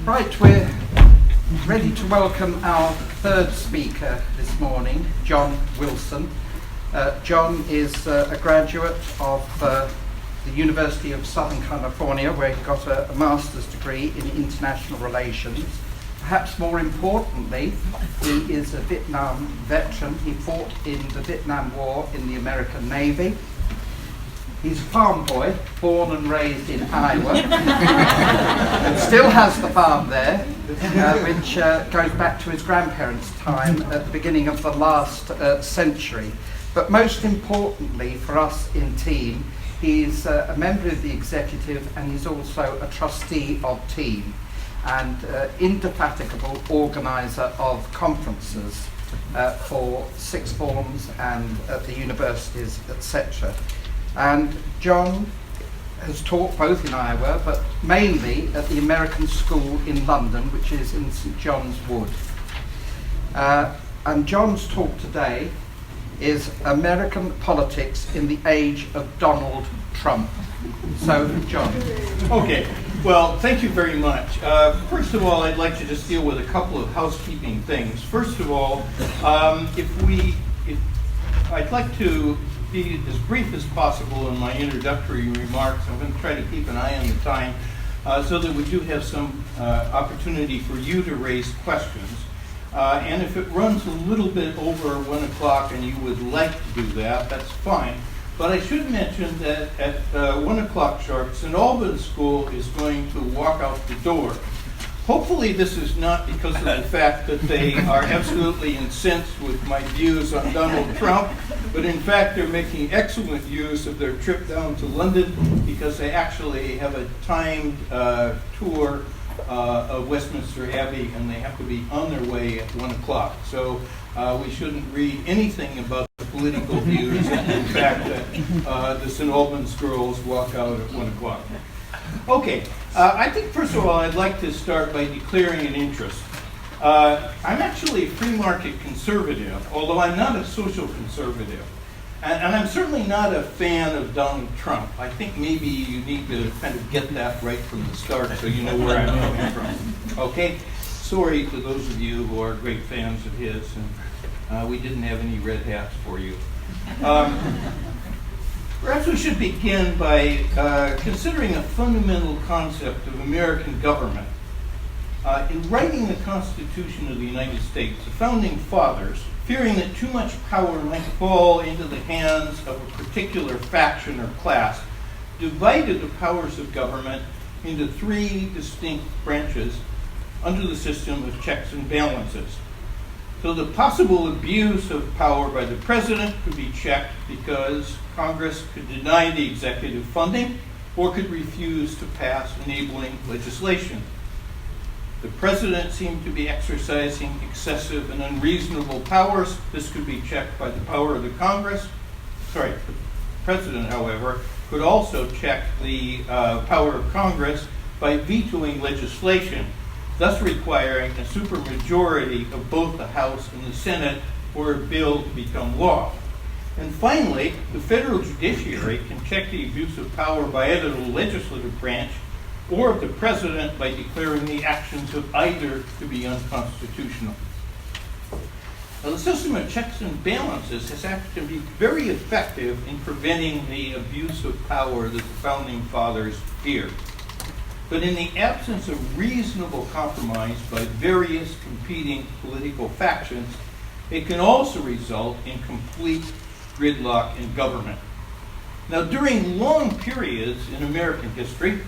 Right, we're ready to welcome our third speaker this morning, John Wilson. John is a graduate of the University of Southern California, where he got a master's degree in international relations. Perhaps more importantly, he is a Vietnam veteran. He fought in the Vietnam War in the American Navy. He's a farm boy, born and raised in Iowa, and still has the farm there, which goes back to his grandparents' time at the beginning of the last century. But most importantly for us in TEAM, he's a member of the executive, and he's also a trustee of TEAM and indefatigable organizer of conferences for sixth forms and at the universities, etc. And John has taught both in Iowa, but mainly at the American School in London, which is in St John's Wood. And John's talk today is American Politics in the Age of Donald Trump. So, John. Okay, well, thank you very much. First of all, I'd like to just deal with a couple of housekeeping things. First of all, I'd like to be as brief as possible in my introductory remarks. I'm going to try to keep an eye on the time so that we do have some opportunity for you to raise questions. And if it runs a little bit over 1 o'clock and you would like to do that, that's fine. But I should mention that at 1 o'clock sharp, St. Albans School is going to walk out the door. Hopefully this is not because of the fact that they are absolutely incensed with my views on Donald Trump, but in fact they're making excellent use of their trip down to London because they actually have a timed tour of Westminster Abbey, and they have to be on their way at 1 o'clock. So we shouldn't read anything about the political views, and in fact that the St. Albans girls walk out at 1 o'clock. Okay, I think first of all I'd like to start by declaring an interest. I'm actually a free market conservative, although I'm not a social conservative. And I'm certainly not a fan of Donald Trump. I think maybe you need to kind of get that right from the start so you know where I'm coming from. Okay? Sorry to those of you who are great fans of his, and we didn't have any red hats for you. Perhaps we should begin by considering a fundamental concept of American government. In writing the Constitution of the United States, the Founding Fathers, fearing that too much power might fall into the hands of a particular faction or class, divided the powers of government into three distinct branches under the system of checks and balances. So the possible abuse of power by the president could be checked because Congress could deny the executive funding or could refuse to pass enabling legislation. The president seemed to be exercising excessive and unreasonable powers. This could be checked by the power of the Congress. The president, however, could also check the power of Congress by vetoing legislation, thus requiring a supermajority of both the House and the Senate for a bill to become law. And finally, the federal judiciary can check the abuse of power by either the legislative branch or of the president by declaring the actions of either to be unconstitutional. Now, the system of checks and balances has actually been very effective in preventing the abuse of power that the Founding Fathers feared. But in the absence of reasonable compromise by various competing political factions, it can also result in complete gridlock in government. Now, during long periods in American history,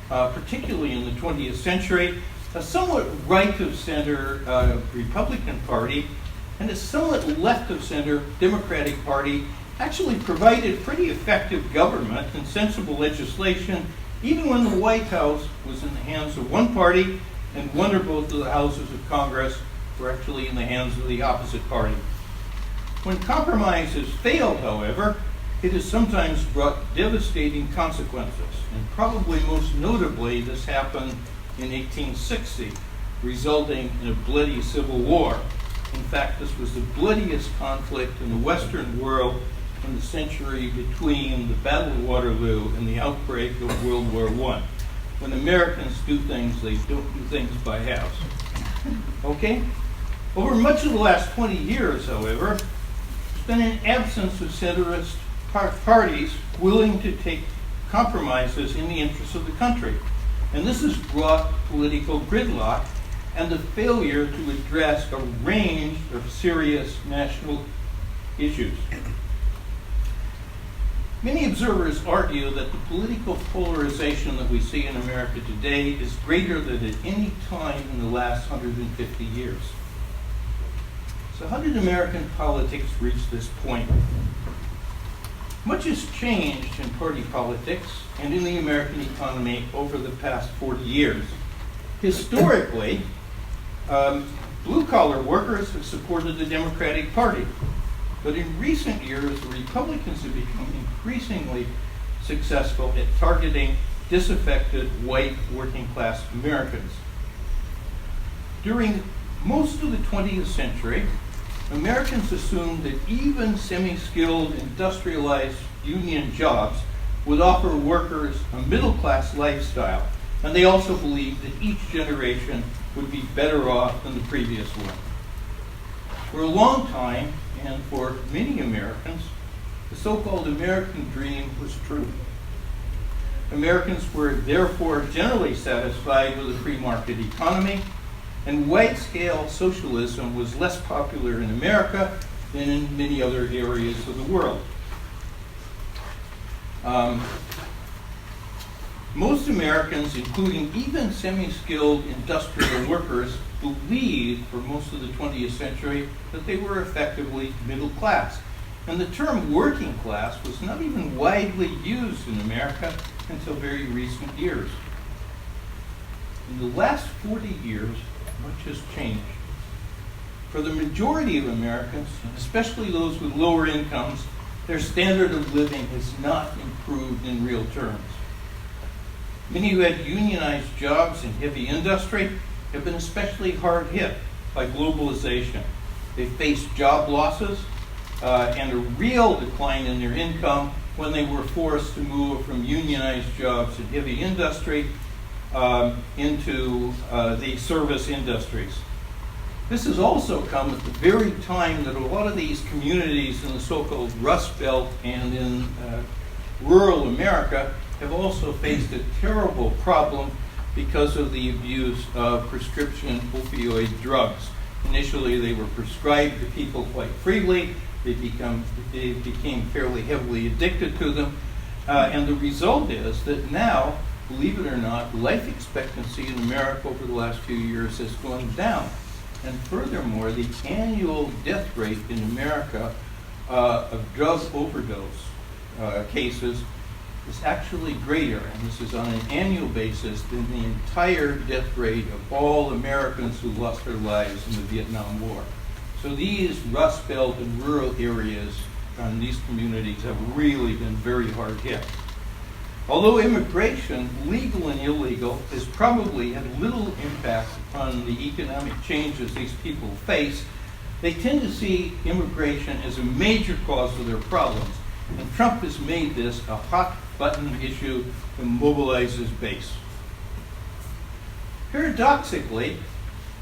particularly in the 20th century, a somewhat right-of-center Republican Party and a somewhat left-of-center Democratic Party actually provided pretty effective government and sensible legislation, even when the White House was in the hands of one party and one or both of the houses of Congress were actually in the hands of the opposite party. When compromise has failed, however, it has sometimes brought devastating consequences, and probably most notably this happened in 1860, resulting in a bloody civil war. In fact, this was the bloodiest conflict in the Western world in the century between the Battle of Waterloo and the outbreak of World War I. when Americans do things, they don't do things by halves. Okay? Over much of the last 20 years, however, there's been an absence of centrist parties willing to take compromises in the interests of the country. And this has brought political gridlock and the failure to address a range of serious national issues. Many observers argue that the political polarization that we see in America today is greater than at any time in the last 150 years. So how did American politics reach this point? Much has changed in party politics and in the American economy over the past 40 years. Historically, blue-collar workers have supported the Democratic Party. But in recent years, the Republicans have become increasingly successful at targeting disaffected white working-class Americans. During most of the 20th century, Americans assumed that even semi-skilled, industrialized union jobs would offer workers a middle-class lifestyle, and they also believed that each generation would be better off than the previous one. For a long time, and for many Americans, the so-called American dream was true. Americans were therefore generally satisfied with a free market economy, and wide-scale socialism was less popular in America than in many other areas of the world. Most Americans, including even semi-skilled industrial workers, believed for most of the 20th century that they were effectively middle class. And the term working class was not even widely used in America until very recent years. In the last 40 years, much has changed. For the majority of Americans, especially those with lower incomes, their standard of living has not improved in real terms. Many who had unionized jobs in heavy industry have been especially hard hit by globalization. They faced job losses and a real decline in their income when they were forced to move from unionized jobs in heavy industry into the service industries. This has also come at the very time that a lot of these communities in the so-called Rust Belt and in rural America have also faced a terrible problem because of the abuse of prescription opioid drugs. Initially, they were prescribed to people quite freely. They became fairly heavily addicted to them. And the result is that now, believe it or not, life expectancy in America over the last few years has gone down. And furthermore, the annual death rate in America of drug overdose cases is actually greater, and this is on an annual basis, than the entire death rate of all Americans who lost their lives in the Vietnam War. So these Rust Belt and rural areas and these communities have really been very hard hit. Although immigration, legal and illegal, has probably had little impact upon the economic changes these people face, they tend to see immigration as a major cause of their problems. And Trump has made this a hot-button issue to mobilize his base. Paradoxically,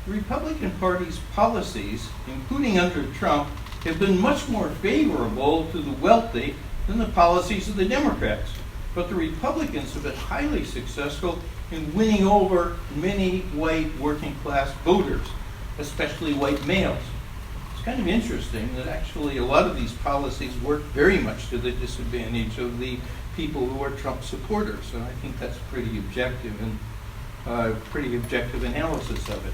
the Republican Party's policies, including under Trump, have been much more favorable to the wealthy than the policies of the Democrats. But the Republicans have been highly successful in winning over many white working-class voters, especially white males. It's kind of interesting that actually a lot of these policies work very much to the disadvantage of the people who are Trump supporters. So I think that's pretty objective and pretty objective analysis of it.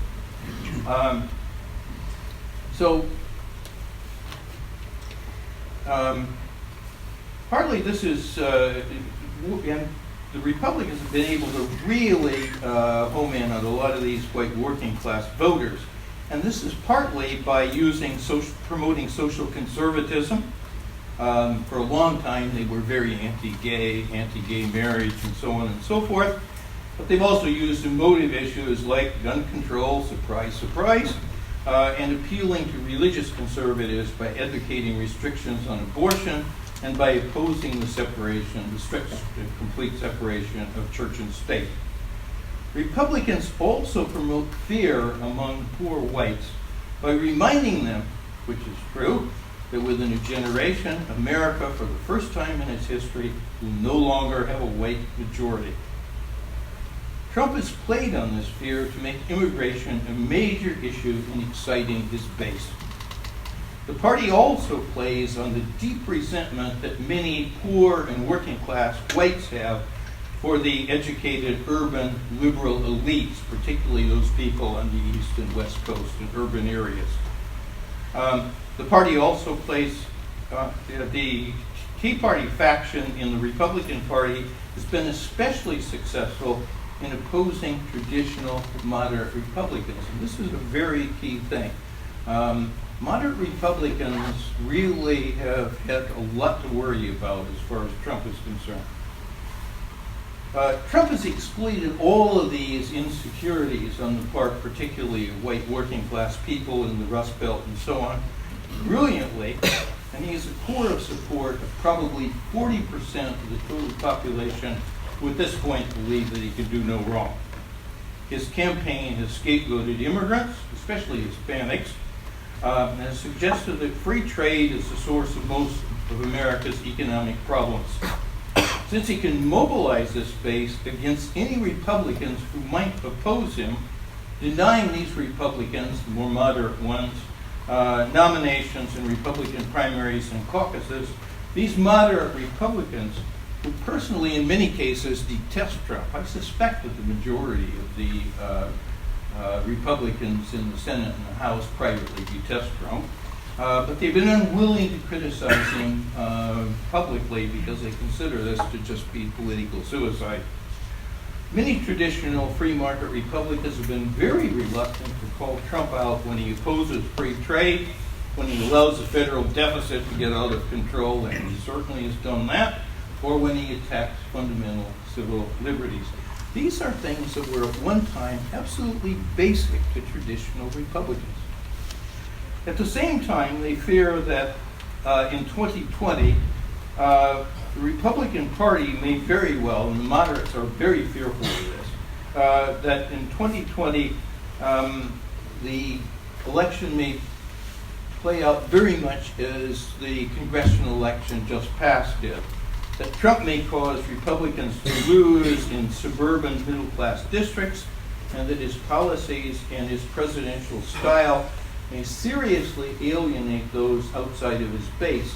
Partly this is, and the Republicans have been able to really home in on a lot of these white working class voters. And this is partly by promoting social conservatism. For a long time, they were very anti-gay marriage, and so on and so forth. But they've also used emotive issues like gun control, surprise, surprise, and appealing to religious conservatives by advocating restrictions on abortion and by opposing the strict, complete separation of church and state. Republicans also promote fear among poor whites by reminding them, which is true, that within a generation, America, for the first time in its history, will no longer have a white majority. Trump has played on this fear to make immigration a major issue in exciting his base. The party also plays on the deep resentment that many poor and working class whites have for the educated urban liberal elites, particularly those people on the East and West Coast in urban areas. The party also plays, the Tea Party faction in the Republican Party has been especially successful in opposing traditional moderate Republicans. And this is a very key thing. Moderate Republicans really have had a lot to worry about as far as Trump is concerned. Trump has exploited all of these insecurities on the part, particularly of white working class people in the Rust Belt and so on, brilliantly, and he has a core of support of probably 40% of the total population who at this point believe that he can do no wrong. His campaign has scapegoated immigrants, especially Hispanics, and has suggested that free trade is the source of most of America's economic problems. Since he can mobilize this base against any Republicans who might oppose him, denying these Republicans, the more moderate ones, nominations in Republican primaries and caucuses, these moderate Republicans, who personally in many cases detest Trump. I suspect that the majority of the Republicans in the Senate and the House privately detest Trump, but they've been unwilling to criticize him publicly because they consider this to just be political suicide. Many traditional free market Republicans have been very reluctant to call Trump out when he opposes free trade, when he allows the federal deficit to get out of control, and he certainly has done that, or when he attacks fundamental civil liberties. These are things that were at one time absolutely basic to traditional Republicans. At the same time, they fear that in 2020, the Republican Party may very well, and the moderates are very fearful of this, that in 2020, the election may play out very much as the congressional election just passed did. That Trump may cause Republicans to lose in suburban middle-class districts, and that his policies and his presidential style may seriously alienate those outside of his base,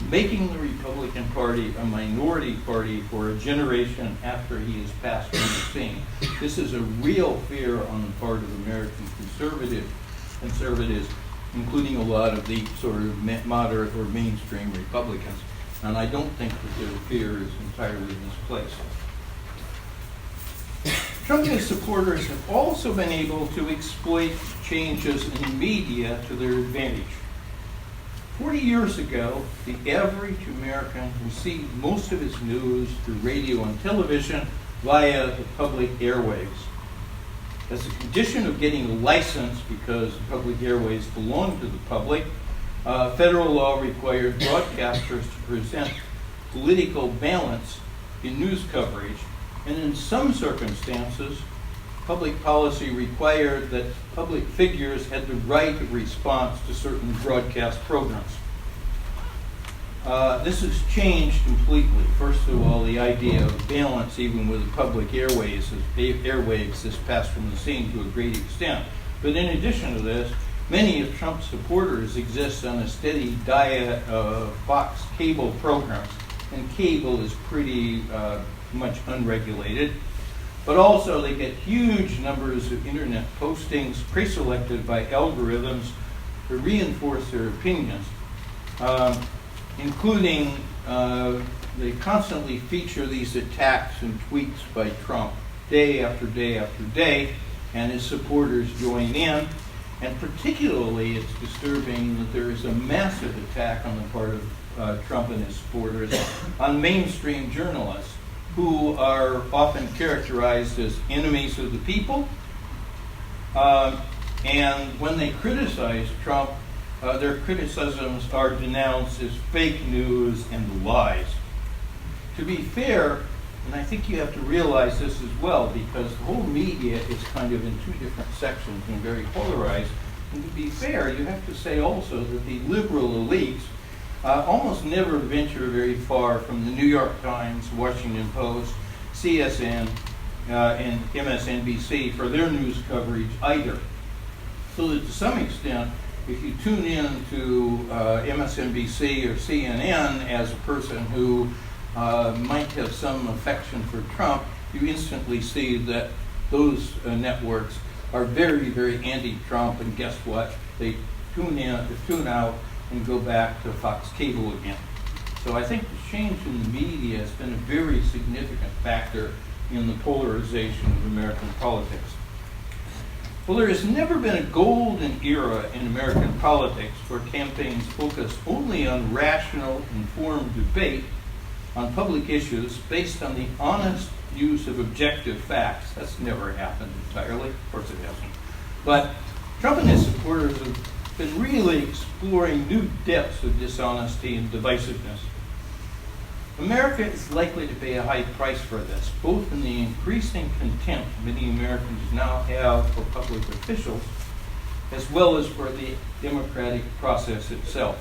making the Republican Party a minority party for a generation after he has passed from the scene. This is a real fear on the part of American conservatives, including a lot of the sort of moderate or mainstream Republicans. And I don't think that their fear is entirely misplaced. Trump and his supporters have also been able to exploit changes in media to their advantage. 40 years ago, the average American received most of his news through radio and television via the public airwaves. As a condition of getting a license, because the public airways belong to the public, federal law required broadcasters to present political balance in news coverage, and in some circumstances, public policy required that public figures had the right of response to certain broadcast programs. This has changed completely. First of all, the idea of balance, even with the public airwaves, has passed from the scene to a great extent. But in addition to this, many of Trump's supporters exist on a steady diet of Fox cable programs, and cable is pretty much unregulated. But also they get huge numbers of internet postings pre-selected by algorithms to reinforce their opinions, including they constantly feature these attacks and tweets by Trump day after day after day, and his supporters join in. And particularly it's disturbing that there is a massive attack on the part of Trump and his supporters on mainstream journalists, who are often characterized as enemies of the people. And when they criticize Trump, their criticisms are denounced as fake news and lies. To be fair, And I think you have to realize this as well, because the whole media is kind of in two different sections and very polarized. And to be fair, you have to say also that the liberal elites almost never venture very far from the New York Times, Washington Post, CSN, and MSNBC for their news coverage either. So that to some extent, if you tune in to MSNBC or CNN as a person who might have some affection for Trump, you instantly see that those networks are very, very anti-Trump, and guess what? They tune out and go back to Fox Cable again. So I think the change in the media has been a very significant factor in the polarization of American politics. Well, there has never been a golden era in American politics where campaigns focus only on rational, informed debate on public issues based on the honest use of objective facts. That's never happened entirely. Of course it hasn't. But Trump and his supporters have been really exploring new depths of dishonesty and divisiveness. America is likely to pay a high price for this, both in the increasing contempt many Americans now have for public officials, as well as for the democratic process itself.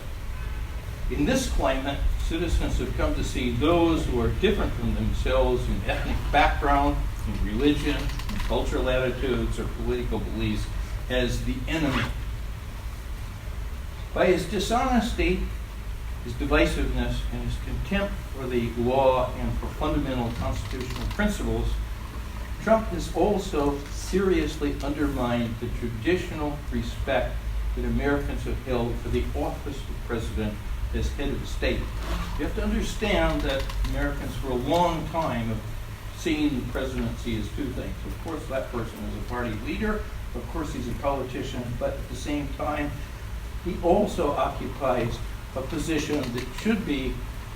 In this climate, citizens have come to see those who are different from themselves in ethnic background, in religion, in cultural attitudes, or political beliefs as the enemy. By his dishonesty, his divisiveness, and his contempt for the law and for fundamental constitutional principles, Trump has also seriously undermined the traditional respect that Americans have held for the office of president as head of the state. You have to understand that Americans for a long time have seen the presidency as two things. Of course, that person is a party leader. Of course, he's a politician. But at the same time, he also occupies a position that should be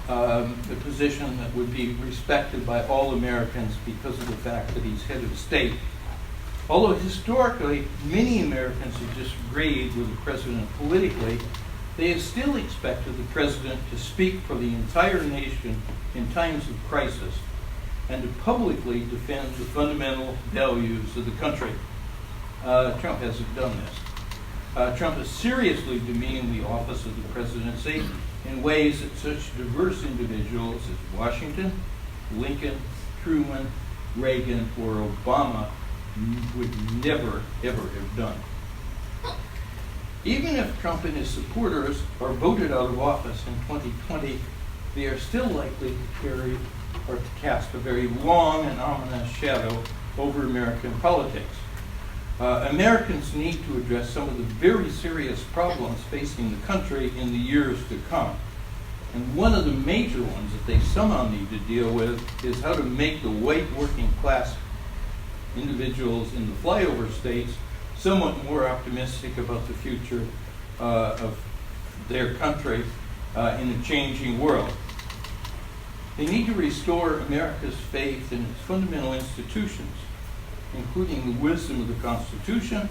a position that would be respected by all Americans because of the fact that he's head of the state. Although historically, many Americans have disagreed with the president politically, they have still expected the president to speak for the entire nation in times of crisis and to publicly defend the fundamental values of the country. Trump hasn't done this. Trump has seriously demeaned the office of the presidency in ways that such diverse individuals as Washington, Lincoln, Truman, Reagan, or Obama would never, ever have done. Even if Trump and his supporters are voted out of office in 2020, they are still likely to carry or to cast a very long and ominous shadow over American politics. Americans need to address some of the very serious problems facing the country in the years to come. And one of the major ones that they somehow need to deal with is how to make the white working class individuals in the flyover states somewhat more optimistic about the future of their country in a changing world. They need to restore America's faith in its fundamental institutions, including the wisdom of the Constitution,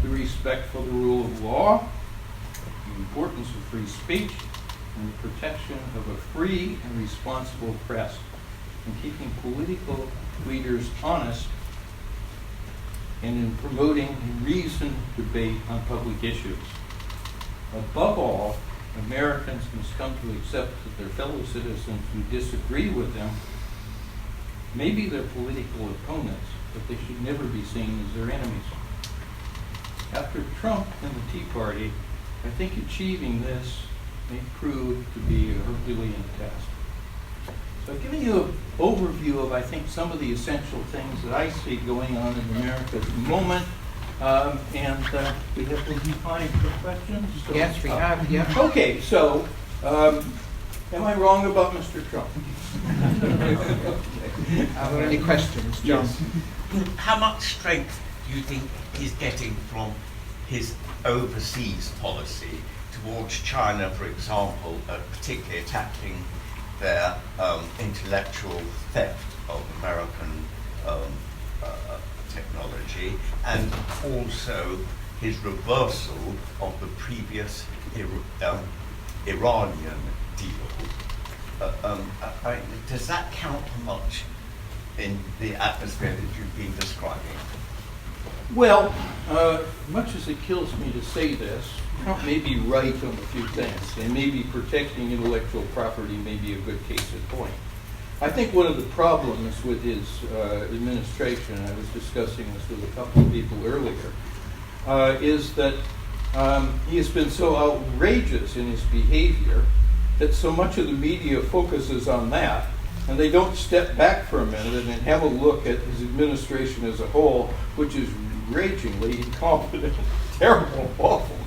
the respect for the rule of law, the importance of free speech, and the protection of a free and responsible press, and keeping political leaders honest, and in promoting reasoned debate on public issues. Above all, Americans must come to accept that their fellow citizens who disagree with them may be their political opponents, but they should never be seen as their enemies. After Trump and the Tea Party, I think achieving this may prove to be a Herculean task. So I've given you an overview of, I think, some of the essential things that I see going on in America at the moment. And we have some time for questions. So, Yes, we have, yeah. Okay, so am I wrong about Mr. Trump? Are there any questions, John? Yes. How much strength do you think he's getting from his overseas policy towards China, for example, particularly attacking their intellectual theft of American technology, and also his reversal of the previous Iranian deal? Does that count much in the atmosphere that you've been describing? Well, much as it kills me to say this, Trump may be right on a few things, and maybe protecting intellectual property may be a good case in point. I think one of the problems with his administration, I was discussing this with a couple of people earlier, is that he has been so outrageous in his behavior that so much of the media focuses on that, and they don't step back for a minute and have a look at his administration as a whole, which is ragingly incompetent, terrible, awful.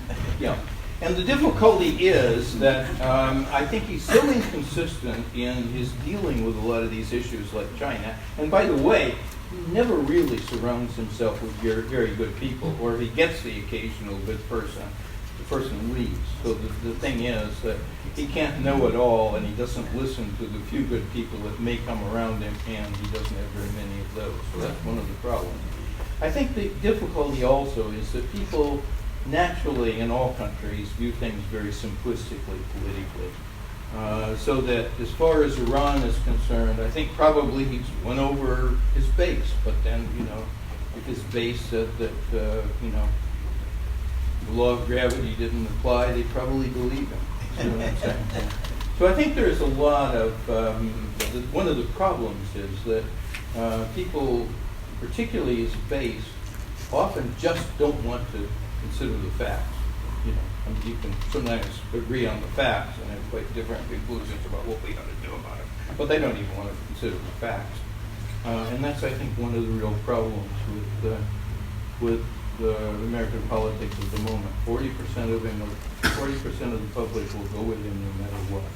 Yeah. And the difficulty is that I think he's so inconsistent in his dealing with a lot of these issues like China. And by the way, he never really surrounds himself with very good people, or if he gets the occasional good person, the person leaves. So the thing is that he can't know it all, and he doesn't listen to the few good people that may come around him, and he doesn't have very many of those. So that's one of the problems. I think the difficulty also is that people naturally in all countries view things very simplistically politically. So that as far as Iran is concerned, I think probably he's went over his base, but then, if his base said that, the law of gravity didn't apply, they probably believe him. You know what I'm saying? So I think there's a lot of, one of the problems is that people, particularly his base, often just don't want to consider the facts. You can sometimes agree on the facts and have quite different conclusions about what we ought to do about it, but they don't even want to consider the facts. And that's, I think, one of the real problems with American politics at the moment. 40% of the public will go with him no matter what.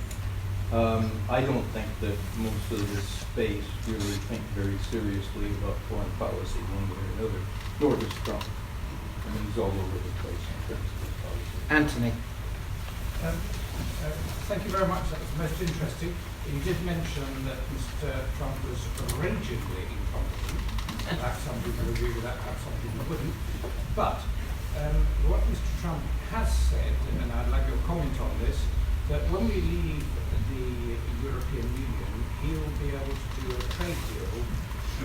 I don't think that most of this base really think very seriously about foreign policy one way or another, nor does Trump. I mean, he's all over the place in terms of his policy. Anthony. Thank you very much. That was most interesting. You did mention that Mr. Trump was ragingly incompetent. Perhaps some people agree with that, perhaps some people wouldn't. But what Mr. Trump has said, and I'd like your comment on this, that when we leave the European Union, he'll be able to do a trade deal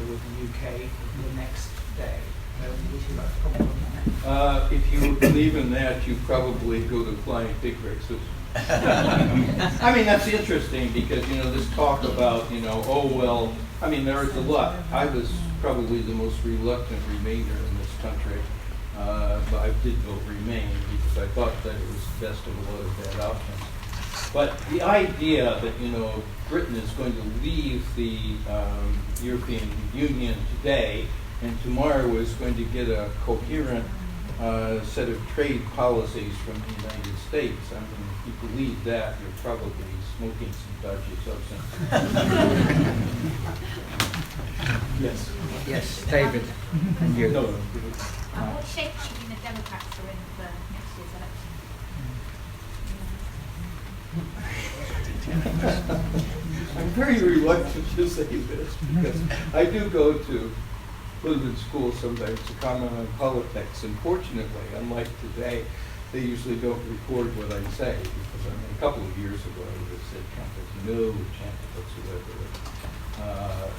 with the UK the next day. Would you like to comment on that? If you believe in that, you probably go to flying pig races. I mean, that's interesting because, this talk about, there is a lot. I was probably the most reluctant Remainer in this country, but I did vote Remain because I thought that it was the best of a lot of bad options. But the idea that, Britain is going to leave the European Union today and tomorrow is going to get a coherent set of trade policies from the United States. I mean, if you believe that, you're probably smoking some dodgy substance. Yes. Yes, David. And you. No. What shape do you think the Democrats are in for next year's election? I'm very reluctant to say this because I do go to London school sometimes to comment on politics, and fortunately, unlike today, they usually don't record what I say because a couple of years ago I would have said Trump has no chance whatsoever of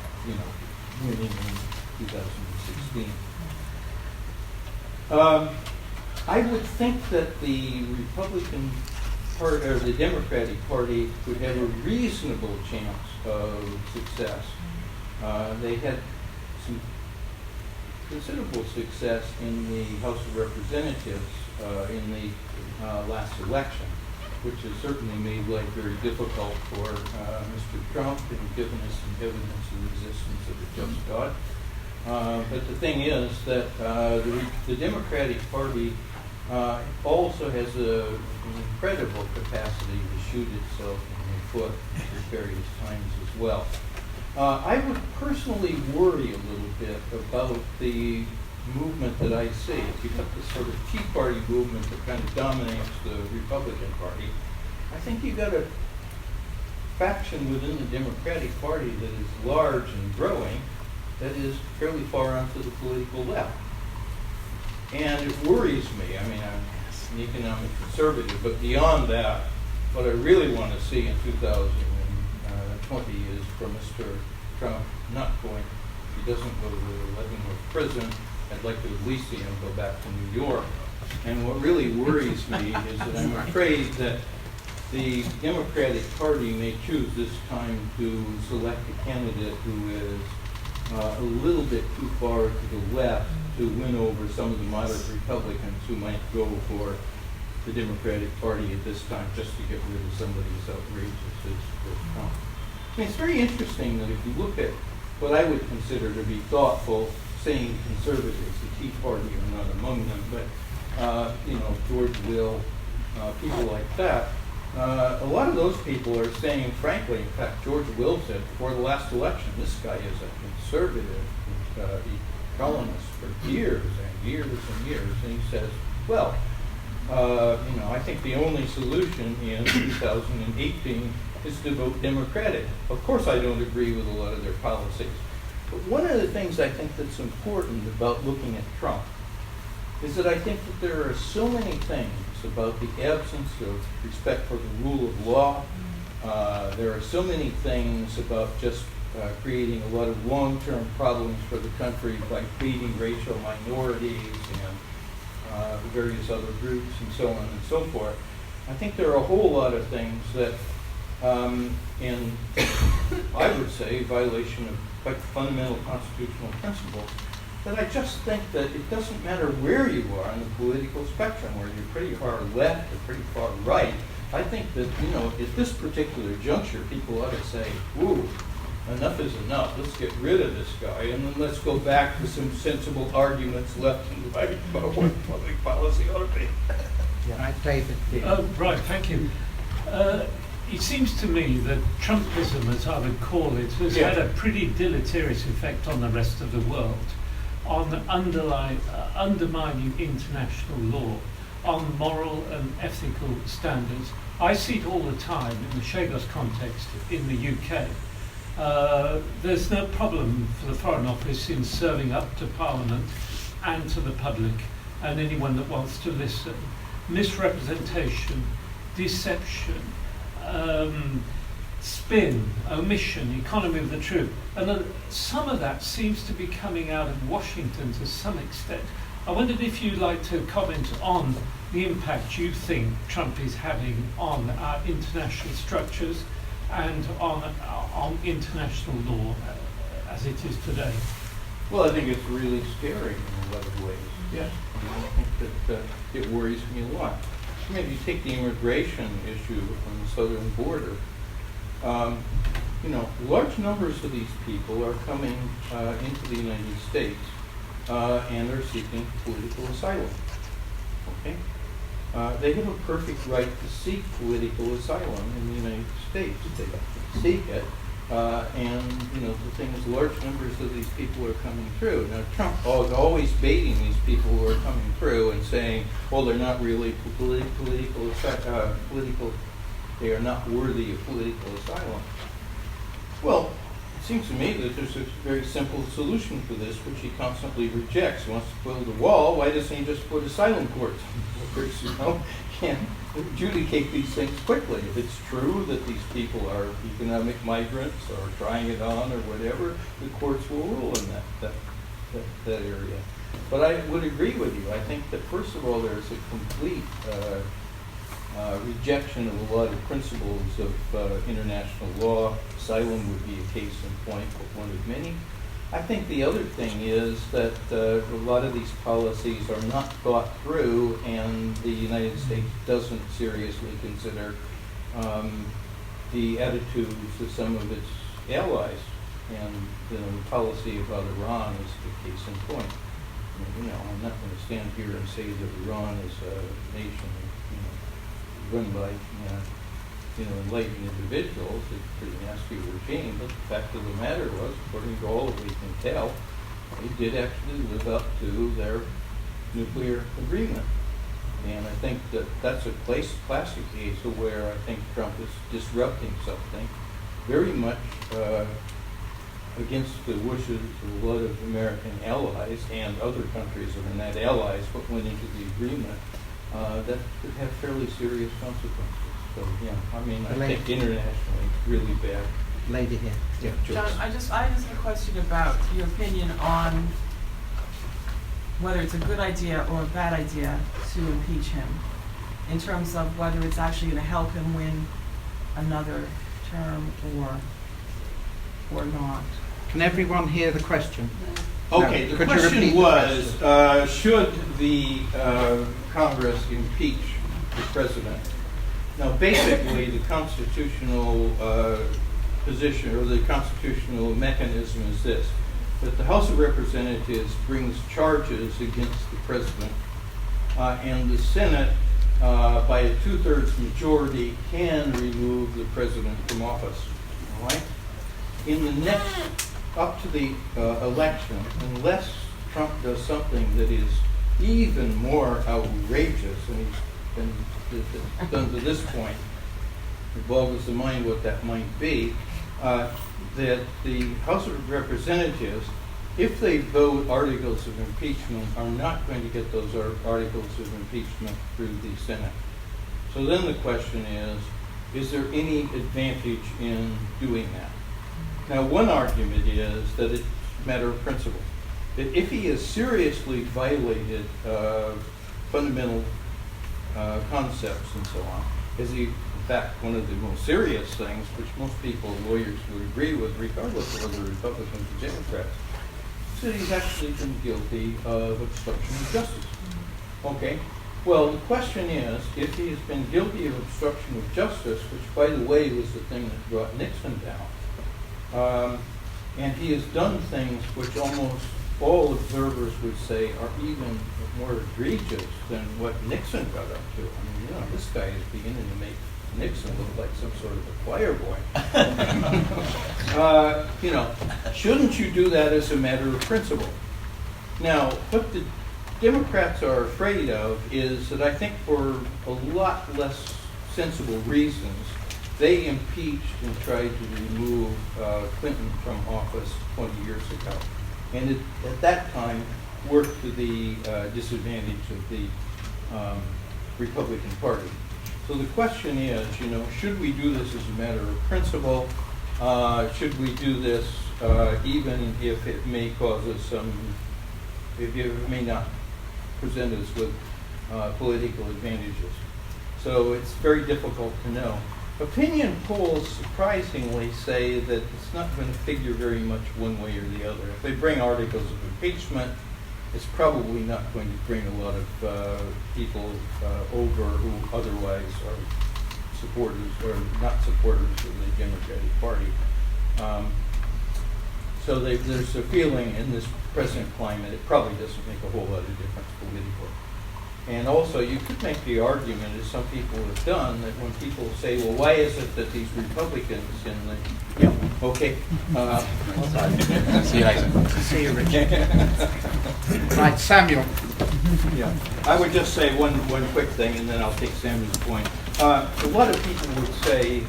winning in 2016. I would think that the Republican Party or the Democratic Party would have a reasonable chance of success. They had some considerable success in the House of Representatives in the last election, which has certainly made life very difficult for Mr. Trump and given us some evidence of the existence of a just God. But the thing is that the Democratic Party also has an incredible capacity to shoot itself in the foot at various times as well. I would personally worry a little bit about the movement that I see. If you got this sort of Tea Party movement that kind of dominates the Republican Party, I think you got a faction within the Democratic Party that is large and growing that is fairly far onto the political left. And it worries me. I mean, I'm an economic conservative, but beyond that, what I really want to see in 2020 is for Mr. Trump not going, if he doesn't go to Leavenworth prison, I'd like to at least see him go back to New York. And what really worries me is that I'm afraid that the Democratic Party may choose this time to select a candidate who is a little bit too far to the left to win over some of the moderate Republicans who might go for the Democratic Party at this time just to get rid of somebody as outrageous as Trump. I mean, it's very interesting that if you look at what I would consider to be thoughtful, sane conservatives, the Tea Party are not among them, but George Will, people like that, a lot of those people are saying, frankly, in fact, George Will said before the last election, this guy is a conservative columnist for years and years and years, and he says, well, I think the only solution in 2018 is to vote Democratic. Of course, I don't agree with a lot of their policies, but one of the things I think that's important about looking at Trump is that I think that there are so many things about the absence of respect for the rule of law. There are so many things about just creating a lot of long-term problems for the country by feeding racial minorities and various other groups and so on and so forth. I think there are a whole lot of things that, in, I would say, violation of quite fundamental constitutional principles, that I just think that it doesn't matter where you are on the political spectrum, whether you're pretty far left or pretty far right. I think that, at this particular juncture, people ought to say, "Ooh, enough is enough. Let's get rid of this guy, and then let's go back to some sensible arguments left and right about what public policy ought to be." Right, David. Right, thank you. It seems to me that Trumpism, as I would call it, has had a pretty deleterious effect on the rest of the world, on undermining international law, on moral and ethical standards. I see it all the time in the Chagos context in the UK. There's no problem for the Foreign Office in serving up to Parliament and to the public and anyone that wants to listen misrepresentation, deception, spin, omission, economy of the truth. And some of that seems to be coming out of Washington to some extent. I wondered if you'd like to comment on the impact you think Trump is having on our international structures and on international law as it is today. Well, I think it's really scary in a lot of ways. Yes. I think that it worries me a lot. Maybe you take the immigration issue on the southern border. Large numbers of these people are coming into the United States and are seeking political asylum. Okay? They have a perfect right to seek political asylum in the United States. They seek it. The thing is, large numbers of these people are coming through. Now, Trump is always baiting these people who are coming through and saying, well, they're not really political, they are not worthy of political asylum. Well, it seems to me that there's a very simple solution for this, which he constantly rejects. He wants to build a wall. Why doesn't he just put asylum courts on borders, Can't adjudicate these things quickly. If it's true that these people are economic migrants or trying it on or whatever, the courts will rule in that area. But I would agree with you. I think that, first of all, there's a complete rejection of a lot of principles of international law. Asylum would be a case in point, but one of many. I think the other thing is that a lot of these policies are not thought through, and the United States doesn't seriously consider the attitudes of some of its allies. And the policy about Iran is the case in point. I'm not going to stand here and say that Iran is a nation, run by enlightened individuals. It's a pretty nasty regime, but the fact of the matter was, according to all that we can tell, they did actually live up to their nuclear agreement. And I think that that's a classic case of where I think Trump is disrupting something very much against the wishes of a lot of American allies and other countries that are not allies but went into the agreement that could have fairly serious consequences. So, I think internationally it's really bad. lady here. Yeah, John, Jules. I just have a question about your opinion on whether it's a good idea or a bad idea to impeach him, in terms of whether it's actually going to help him win another term or not. Can everyone hear the question? Okay, No. the Could you question repeat the was, should the Congress impeach the president? Now, basically, the constitutional position or the constitutional mechanism is this, that the House of Representatives brings charges against the president, and the Senate, by a 2/3 majority, can remove the president from office. All right? In the next, up to the election, unless Trump does something that is even more outrageous than he's been done to this point, it boggles the mind what that might be, that the House of Representatives, if they vote articles of impeachment, are not going to get those articles of impeachment through the Senate. So then the question is there any advantage in doing that? Now, one argument is that it's a matter of principle. That if he has seriously violated fundamental concepts and so on, is he, in fact, one of the most serious things, which most people, lawyers, would agree with, regardless of whether Republicans or Democrats, is that he's actually been guilty of obstruction of justice. Okay? Well, the question is, if he has been guilty of obstruction of justice, which, by the way, was the thing that brought Nixon down, and he has done things which almost all observers would say are even more egregious than what Nixon got up to. I mean, this guy is beginning to make Nixon look like some sort of a choir boy. Shouldn't you do that as a matter of principle? Now, what the Democrats are afraid of is that I think for a lot less sensible reasons, they impeached and tried to remove Clinton from office 20 years ago. And it, at that time, worked to the disadvantage of the Republican Party. So the question is, should we do this as a matter of principle? Should we do this even if it may cause us if it may not present us with political advantages? So it's very difficult to know. Opinion polls surprisingly say that it's not going to figure very much one way or the other. If they bring articles of impeachment, it's probably not going to bring a lot of people over who otherwise are supporters or not supporters of the Democratic Party. So there's a feeling in this present climate it probably doesn't make a whole lot of difference politically. And also, you could make the argument, as some people have done, that when people say, well, why is it that these Republicans in the... Yeah, okay. See you later. See you, Richard. Right, Samuel. Yeah. I would just say one quick thing, and then I'll take Samuel's point. A lot of people would say...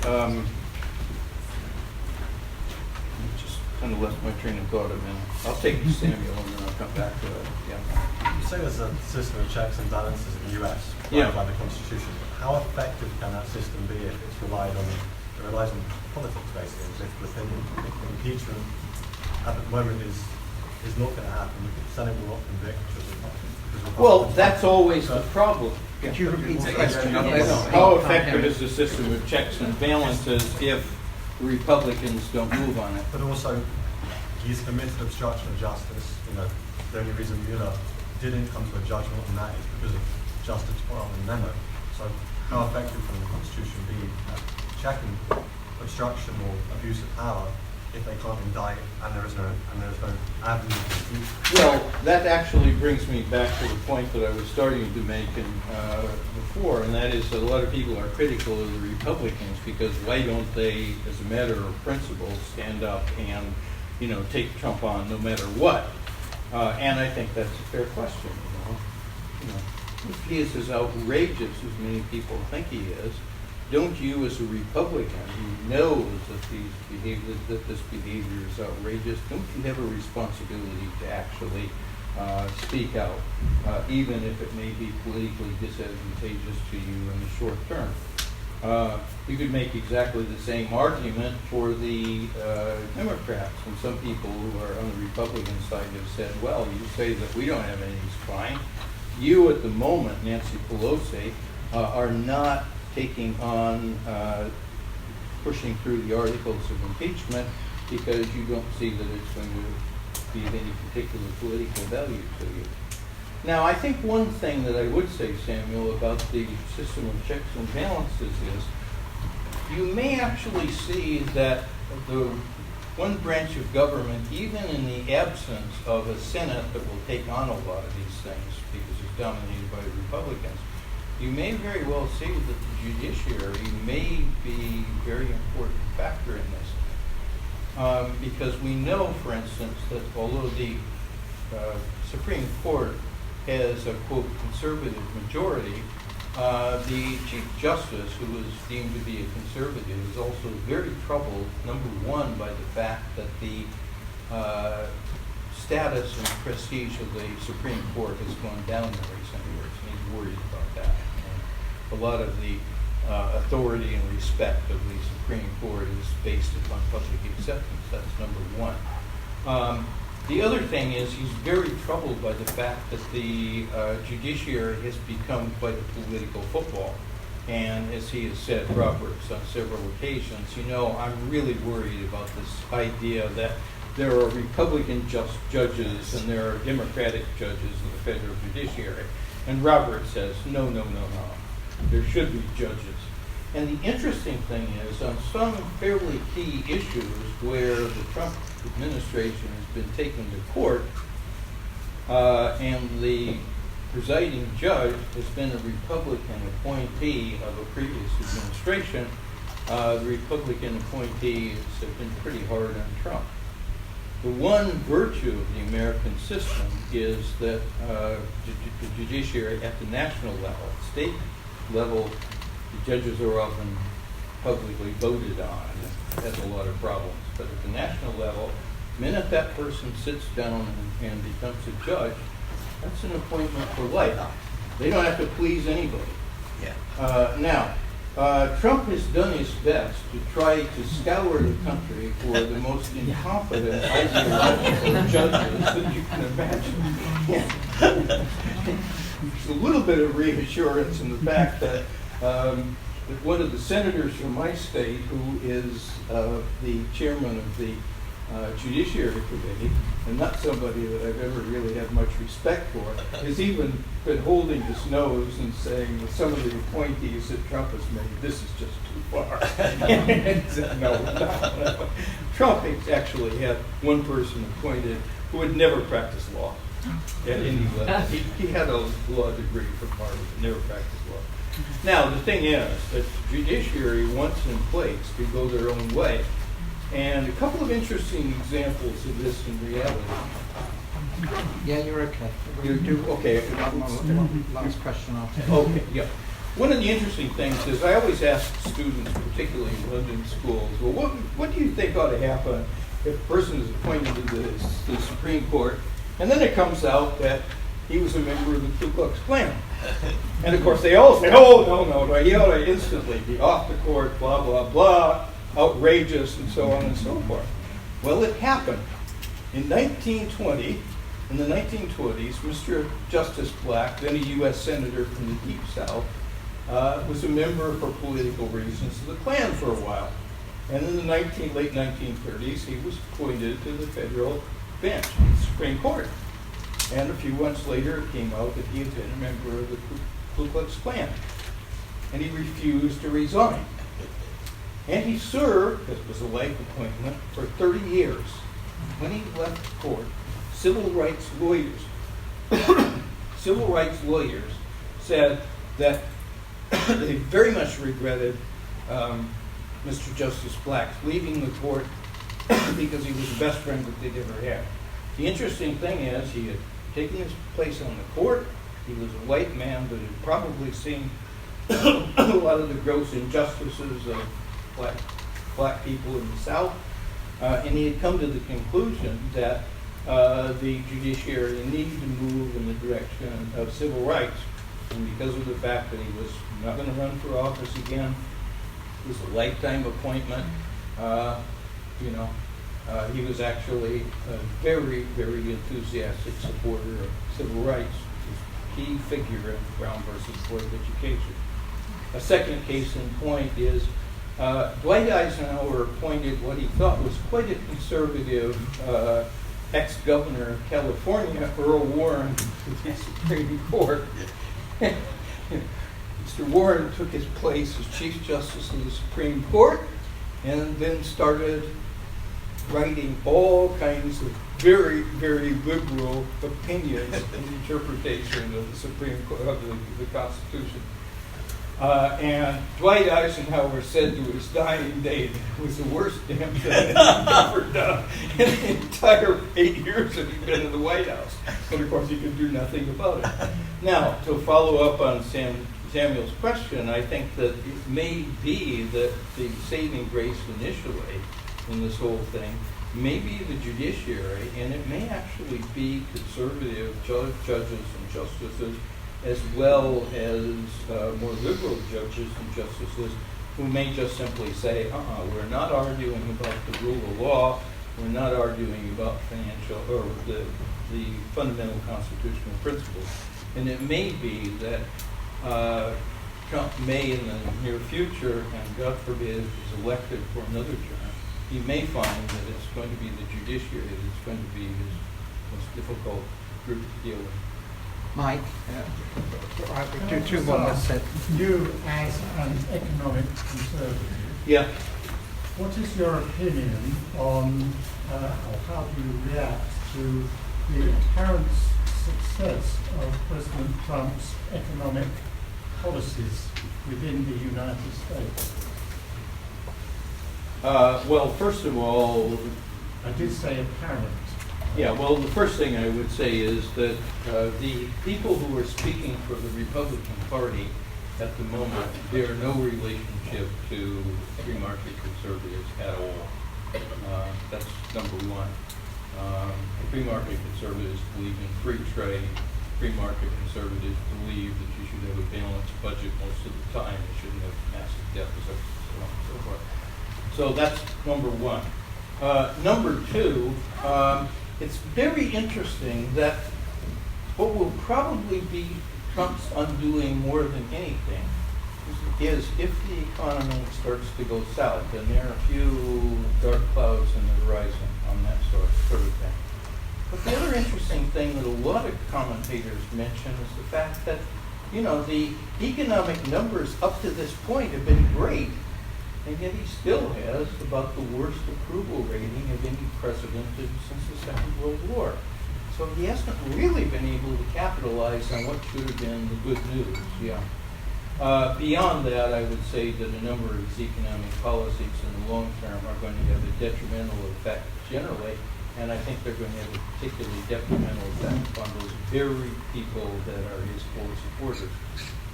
just kind of left my train of thought a minute. I'll take Samuel, and then I'll come back to it. Yeah. You say there's a system of checks and balances in the US Yeah. by the Constitution. How effective can that system be if it relies on politics, basically, and political opinion? If impeachment at the moment is not going to happen, the Senate will not convict because Well, that's always the problem. Could you repeat the question? How effective is the system of checks and balances if the Republicans don't move on it? But also, he's committed obstruction of justice. The only reason Mueller didn't come to a judgment on that is because of Justice Department memo. So how effective can the Constitution be at checking obstruction or abuse of power if they can't indict and there is no avenue to do? Well, that actually brings me back to the point that I was starting to make before, and that is that a lot of people are critical of the Republicans because why don't they, as a matter of principle, stand up and take Trump on no matter what? And I think that's a fair question. If he is as outrageous as many people think he is, don't you, as a Republican who knows that this behavior is outrageous, don't you have a responsibility to actually speak out, even if it may be politically disadvantageous to you in the short term? You could make exactly the same argument for the Democrats, and some people who are on the Republican side have said, well, you say that we don't have any of these crimes. You at the moment, Nancy Pelosi, are not taking on pushing through the articles of impeachment because you don't see that it's going to be of any particular political value to you. Now, I think one thing that I would say, Samuel, about the system of checks and balances is you may actually see that the one branch of government, even in the absence of a Senate that will take on a lot of these things because it's dominated by the Republicans, you may very well see that the judiciary may be a very important factor in this. Because we know, for instance, that although the Supreme Court has a, quote, conservative majority, the Chief Justice, who is deemed to be a conservative, is also very troubled, number one, by the fact that the status and prestige of the Supreme Court has gone down in recent years, and he's worried about that. And a lot of the authority and respect of the Supreme Court is based upon public acceptance. That's number one. The other thing is he's very troubled by the fact that the judiciary has become quite a political football. And as he has said, Roberts, on several occasions, I'm really worried about this idea that there are Republican judges and there are Democratic judges in the federal judiciary. And Roberts says, no. There should be judges. And the interesting thing is, on some fairly key issues where the Trump administration has been taken to court, and the presiding judge has been a Republican appointee of a previous administration, the Republican appointees have been pretty hard on Trump. The one virtue of the American system is that the judiciary at the national level, state level, the judges are often publicly voted on. It has a lot of problems. But at the national level, the minute that person sits down and becomes a judge, that's an appointment for life. They don't have to please anybody. Yeah. Now, Trump has done his best to try to scour the country for the most incompetent ideological judges that you can imagine. Yeah. There's a little bit of reassurance in the fact that one of the senators from my state, who is the chairman of the Judiciary Committee, and not somebody that I've ever really had much respect for, has even been holding his nose and saying that some of the appointees that Trump has made, this is just too far. And said, no. Trump actually had one person appointed who had never practiced law at any level. He had a law degree from Harvard, but never practiced law. Now, the thing is that the judiciary, once in place, could go their own way. And a couple of interesting examples of this in reality. Yeah, you're okay. You do? Okay. Last question after. Okay, yeah. One of the interesting things is I always ask students, particularly in London schools, well, what do you think ought to happen if a person is appointed to the Supreme Court, and then it comes out that he was a member of the Ku Klux Klan? And of course they all say, oh, no, he ought to instantly be off the court, blah, blah, blah, outrageous, and so on and so forth. Well, it happened. In 1920, in the 1920s, Mr. Justice Black, then a U.S. Senator from the Deep South, was a member for political reasons of the Klan for a while. And in the late 1930s, he was appointed to the federal bench, the Supreme Court. And a few months later, it came out that he had been a member of the Ku Klux Klan. And he refused to resign. And he served, this was a life appointment, for 30 years. When he left the court, civil rights lawyers said that they very much regretted Mr. Justice Black leaving the court because he was the best friend that they'd ever had. The interesting thing is he had taken his place on the court. He was a white man that had probably seen a lot of the gross injustices of black people in the South. And he had come to the conclusion that the judiciary needed to move in the direction of civil rights. And because of the fact that he was not going to run for office again, was a lifetime appointment. He was actually a very, very enthusiastic supporter of civil rights, which is a key figure in Brown versus Board of Education. A second case in point is Dwight Eisenhower appointed what he thought was quite a conservative ex-governor of California, Earl Warren, to the Supreme Court. Mr. Warren took his place as Chief Justice of the Supreme Court and then started writing all kinds of very, very liberal opinions and interpretation of the Supreme Court, of the Constitution. And Dwight Eisenhower said to his dying day that it was the worst damn thing that he'd ever done in the entire 8 years that he'd been in the White House. But of course, he could do nothing about it. Now, to follow up on Samuel's question, I think that it may be that the saving grace initially in this whole thing may be the judiciary, and it may actually be conservative judges and justices, as well as more liberal judges and justices, who may just simply say, we're not arguing about the rule of law, we're not arguing about financial or the fundamental constitutional principles. And it may be that Trump may, in the near future, and God forbid, is elected for another term, he may find that it's going to be the judiciary that's going to be his most difficult group to deal with. Mike? Right, we do two more. You, as an economic conservative, Yeah. what is your opinion on, or how do you react to the apparent success of President Trump's economic policies within the United States? Well, first of all, I did say apparent. yeah, well, the first thing I would say is that the people who are speaking for the Republican Party at the moment bear no relationship to free market conservatives at all. That's number one. Free market conservatives believe in free trade. Free market conservatives believe that you should have a balanced budget most of the time. You shouldn't have massive deficits, so on and so forth. So that's number one. Number two, it's very interesting that what will probably be Trump's undoing more than anything is if the economy starts to go south, and there are a few dark clouds in the horizon on that sort of thing. But the other interesting thing that a lot of commentators mention is the fact that, the economic numbers up to this point have been great, and yet he still has about the worst approval rating of any president since the Second World War. So he hasn't really been able to capitalize on what should have been the good news. Yeah. Beyond that, I would say that a number of his economic policies in the long term are going to have a detrimental effect generally, and I think they're going to have a particularly detrimental effect on those very people that are his core supporters.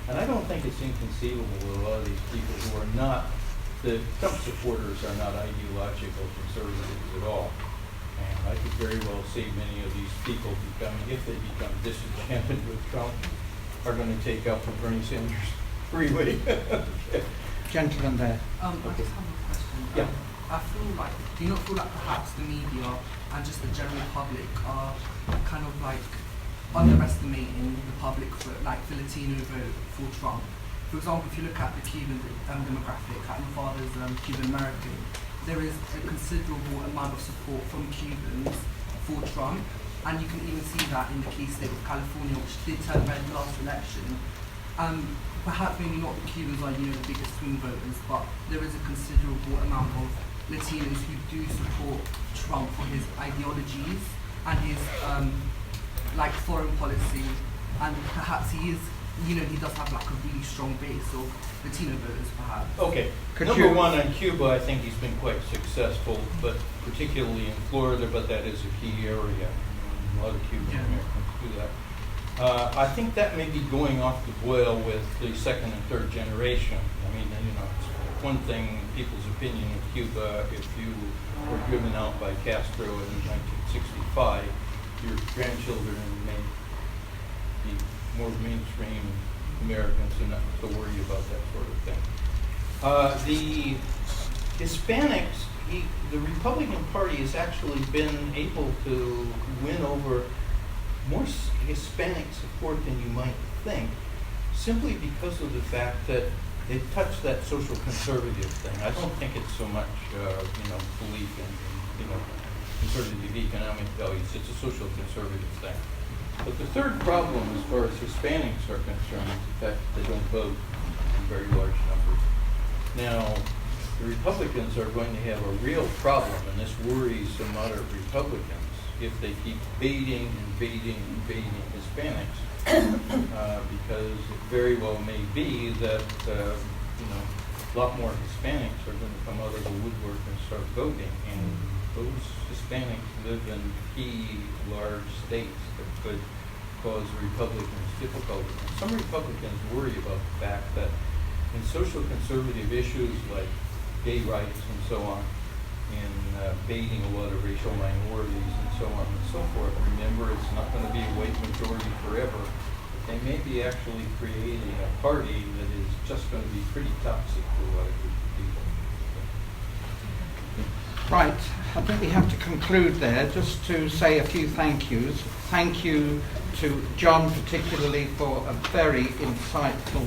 And I don't think it's inconceivable that a lot of these people who are not, the Trump supporters are not ideological conservatives at all. And I could very well see many of these people becoming, if they become disenchanted with Trump, are going to take up with Bernie Sanders freely. Gentleman there. I just have a question. Yeah. I feel like, do you not feel like perhaps the media and just the general public are kind of like underestimating the public for the Latino vote for Trump? For example, if you look at the Cuban demographic, like my father's Cuban American, there is a considerable amount of support from Cubans for Trump, and you can even see that in the key state of California, which did turn red last election. Perhaps maybe not the Cubans are the biggest swing voters, but there is a considerable amount of Latinos who do support Trump for his ideologies and his foreign policy, and perhaps he is. He does have a really strong base of Latino voters, perhaps. Okay. Number one, on Cuba, I think he's been quite successful, but particularly in Florida, but that is a key area. A lot of Cuban Americans do that. I think that may be going off the boil with the second and third generation. I mean, it's one thing, people's opinion of Cuba, if you were driven out by Castro in 1965, your grandchildren may be more mainstream Americans and not to worry about that sort of thing. The Hispanics, the Republican Party has actually been able to win over more Hispanic support than you might think, simply because of the fact that they've touched that social conservative thing. I don't think it's so much, belief in, conservative economic values. It's a social conservative thing. But the third problem, as far as Hispanics are concerned, is the fact that they don't vote in very large numbers. Now, the Republicans are going to have a real problem, and this worries some moderate Republicans, if they keep baiting Hispanics, because it very well may be that a lot more Hispanics are going to come out of the woodwork and start voting, and those Hispanics live in key large states that could cause Republicans difficulty. And some Republicans worry about the fact that in social conservative issues like gay rights and so on, in baiting a lot of racial minorities and so on and so forth. Remember, it's not going to be a white majority forever. They may be actually creating a party that is just going to be pretty toxic to a lot of group of people. Right, I think we have to conclude there. Just to say a few thank yous. Thank you to John particularly for a very insightful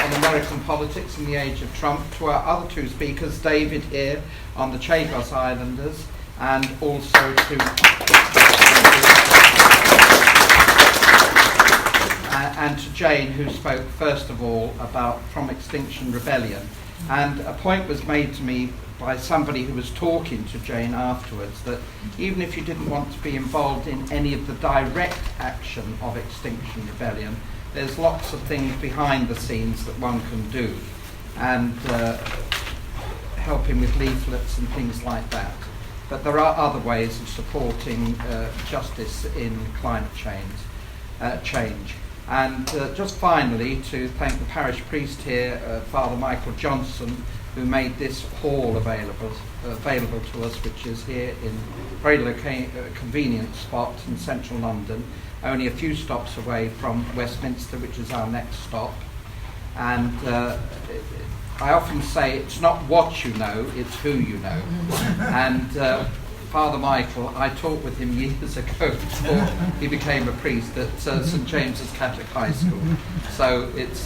on American politics in the age of Trump, to our other two speakers, David here on the Chagos Islanders, and also to and to Jane, who spoke first of all about From Extinction Rebellion. And a point was made to me by somebody who was talking to Jane afterwards, that even if you didn't want to be involved in any of the direct action of Extinction Rebellion, there's lots of things behind the scenes that one can do, and helping with leaflets and things like that. But there are other ways of supporting justice in climate change. And just finally, to thank the parish priest here, Father Michael Johnson, who made this hall available to us, which is here in a very convenient spot in central London, only a few stops away from Westminster, which is our next stop. And I often say it's not what you know, it's who you know. And Father Michael, I talked with him years ago before he became a priest at St James's Catholic High School. So it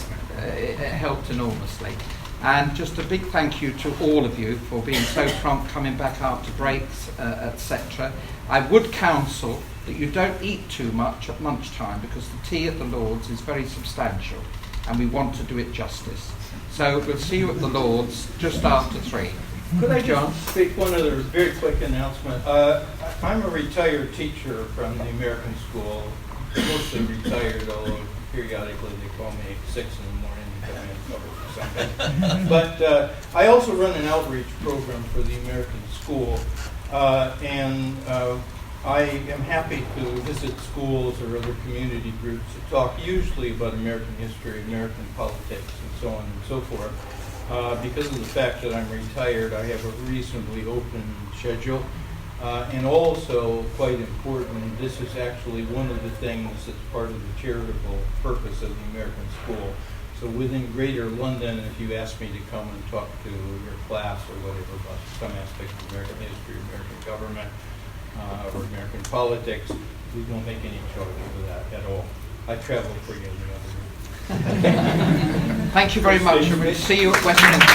helped enormously. And just a big thank you to all of you for being so prompt, coming back after breaks, etc. I would counsel that you don't eat too much at lunchtime, because the tea at the Lord's is very substantial and we want to do it justice. So we'll see you at the Lord's just after 3. Could I just make one other very quick announcement? I'm a retired teacher from the American School, mostly retired, although periodically they call me at 6 in the morning to come in and cover for something. But I also run an outreach program for the American School, and I am happy to visit schools or other community groups to talk usually about American history, American politics, and so on and so forth. Because of the fact that I'm retired, I have a reasonably open schedule. And also, quite important, this is actually one of the things that's part of the charitable purpose of the American School. So within Greater London, if you ask me to come and talk to your class or whatever about some aspect of American history, American government, or American politics, we don't make any charge for that at all. I travel free in the other room. Thank you very much, and we'll see you at Westminster.